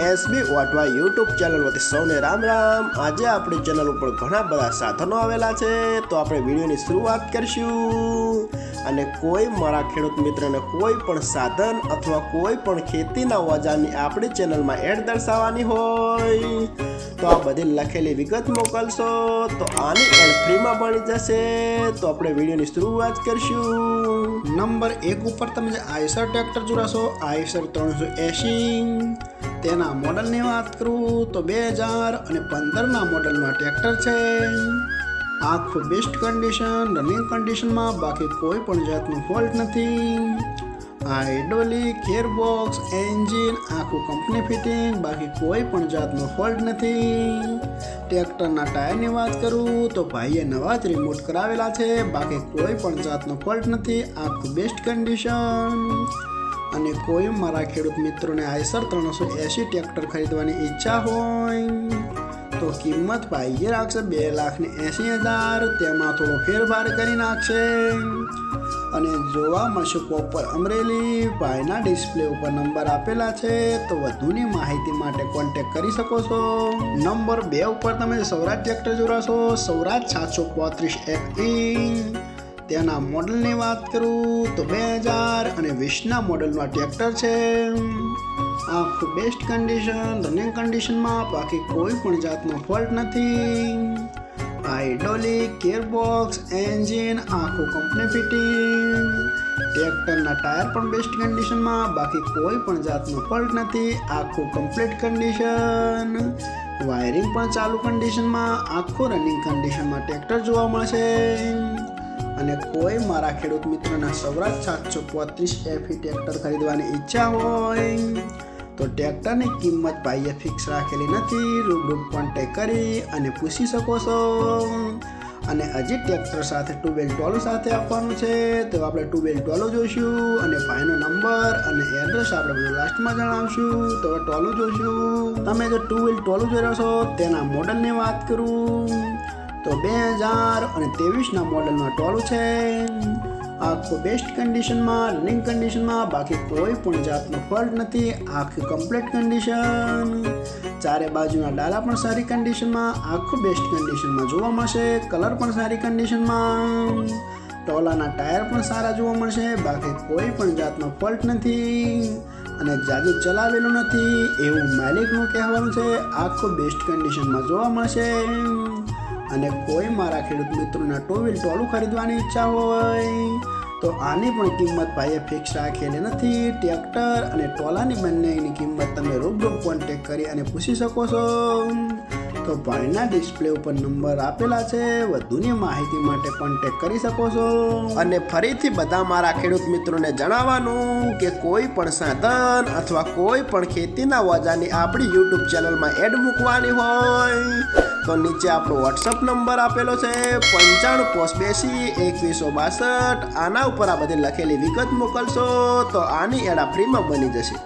SB વાટવા YouTube channel વતી સૌને રામ રામ। આજે આપણી ચેનલ ઉપર ઘણા બધા સાધનો આવેલા છે, તો આપણે વિડીયોની શરૂઆત કરીશું। અને કોઈ મારા ખેડૂત મિત્રને કોઈ પણ સાધન અથવા કોઈ પણ ખેતીના ઓજારની આપણી ચેનલમાં એડ દર્શાવવાની હોય તો આ બધી લખેલી વિગત મોકલશો તો આની એડ ફ્રીમાં બની જશે। તો આપણે વિડીયોની શરૂઆત કરીશું। નંબર 1 ઉપર તમે જે આઈસર ટ્રેક્ટર જોડાશો, આઈસર 380 તેના મોડલની વાત કરું તો 2015ના મોડલનું ટ્રેક્ટર છે। આખું બેસ્ટ કન્ડિશન, રનિંગ કન્ડિશનમાં, બાકી કોઈ પણ જાતનો ફોલ્ટ નથી। હાઇડ્રોલિક, ગિયરબોક્સ, એન્જિન આખું કંપની ફિટિંગ, બાકી કોઈ પણ જાતનો ફોલ્ટ નથી। ટ્રેક્ટરના ટાયરની વાત કરું તો ભાઈએ નવા જ રિમોટ કરાવેલા છે, બાકી કોઈ પણ જાતનો ફોલ્ટ નથી। આખું બેસ્ટ કન્ડિશન। અને કોઈ મારા ખેડૂત મિત્રોને આઈસર 380 ટ્રેક્ટર ખરીદવાની ઈચ્છા હોય તો કિંમત ભાઈએ રાખશે 2,80,000, તેમાં થોડો ફેરફાર કરી નાખશે। અને જોવા મળશે પ્રોપર અમરેલી। ભાઈના ડિસ્પ્લે ઉપર નંબર આપેલા છે, તો વધુની માહિતી માટે કોન્ટેક્ટ કરી શકો છો। નંબર 2 ઉપર તમે સૌરાજ ટ્રેક્ટર જોડાશો, સૌરાજ 735 તેના મોડલની વાત કરું તો 2020ના મોડલનું ટ્રેક્ટર છે। આખું બેસ્ટ કન્ડિશન, રનિંગ કન્ડિશનમાં, બાકી કોઈ પણ જાતનો ફોલ્ટ નથી। હાઇડ્રોલિક, ગિયરબોક્સ, એન્જિન આખું કંપની ફિટિંગ। ટ્રેક્ટરના ટાયર પણ બેસ્ટ કન્ડિશનમાં, બાકી કોઈ પણ જાતનો ફોલ્ટ નથી। આખું કમ્પ્લીટ કન્ડિશન। વાયરિંગ પણ ચાલુ કન્ડિશનમાં, આખું રનિંગ કન્ડિશનમાં ટ્રેક્ટર જોવા મળશે। અને કોઈ મારા ખેડૂત મિત્રોના સૌરાજ 735 FE ટ્રેક્ટર ખરીદવાની ઈચ્છા હોય તો ટ્રેક્ટરની કિંમત ભાઈએ ફિક્સ રાખેલી નથી, રૂબરૂ કોન્ટેક્ટ કરી અને પૂછી શકો છો। અને હજી ટ્રેક્ટર સાથે ટ્યુબવેલ ટોલું સાથે આપવાનું છે, તો આપણે ટ્યુબવેલ ટોલું જોઈશું અને ભાઈનો નંબર અને એડ્રેસ આપણે બધું લાસ્ટમાં જણાવશું। તો ટોલું જોઈશું। તમે જો ટ્યુબવેલ ટોલું જોઈ રહ્યો છો તેના મોડલની વાત કરું તો 2023ના મોડલનું ટોલું છે। આખું બેસ્ટ કન્ડિશનમાં, રનિંગ કન્ડિશનમાં, બાકી કોઈ પણ જાતનો ફોલ્ટ નથી। આખી કમ્પ્લીટ કન્ડિશન। ચારે બાજુના ડાલા પણ સારી કન્ડિશનમાં, આખું બેસ્ટ કન્ડિશનમાં જોવા મળશે। કલર પણ સારી કન્ડિશનમાં। ટોલાના ટાયર પણ સારા જોવા મળશે, બાકી કોઈ પણ જાતનો ફોલ્ટ નથી। અને જાજુ ચલાવેલું નથી એવું માલિકનું કહેવાનું છે। આખું બેસ્ટ કન્ડિશનમાં જોવા મળશે। અને કોઈ મારા ખેડૂત મિત્રોના ટુ-વ્હીલ ટોલું ખરીદવાની ઈચ્છા હોય તો આની પણ કિંમત ભાઈએ ફિક્સ રાખેલી નથી। ટ્રેક્ટર અને ટોલાની બંનેની કિંમત તમે રૂબરૂ કોન્ટેક્ટ કરી અને પૂછી શકો છો। તો ભાઈના ડિસ્પ્લે ઉપર નંબર આપેલા છે, વધુની માહિતી માટે કોન્ટેક્ટ કરી શકો છો। અને ફરીથી બધા મારા ખેડૂત મિત્રોને જણાવવાનું કે કોઈ પણ સાધન અથવા કોઈ પણ ખેતીના ઓજારની આપણી યુટ્યુબ ચેનલમાં એડ મૂકવાની હોય તો નીચે આપણો વોટ્સઅપ નંબર આપેલો છે 9582 2162। આના ઉપર આ બધી લખેલી વિગત મોકલશો તો આની એડ ફ્રીમાં બની જશે।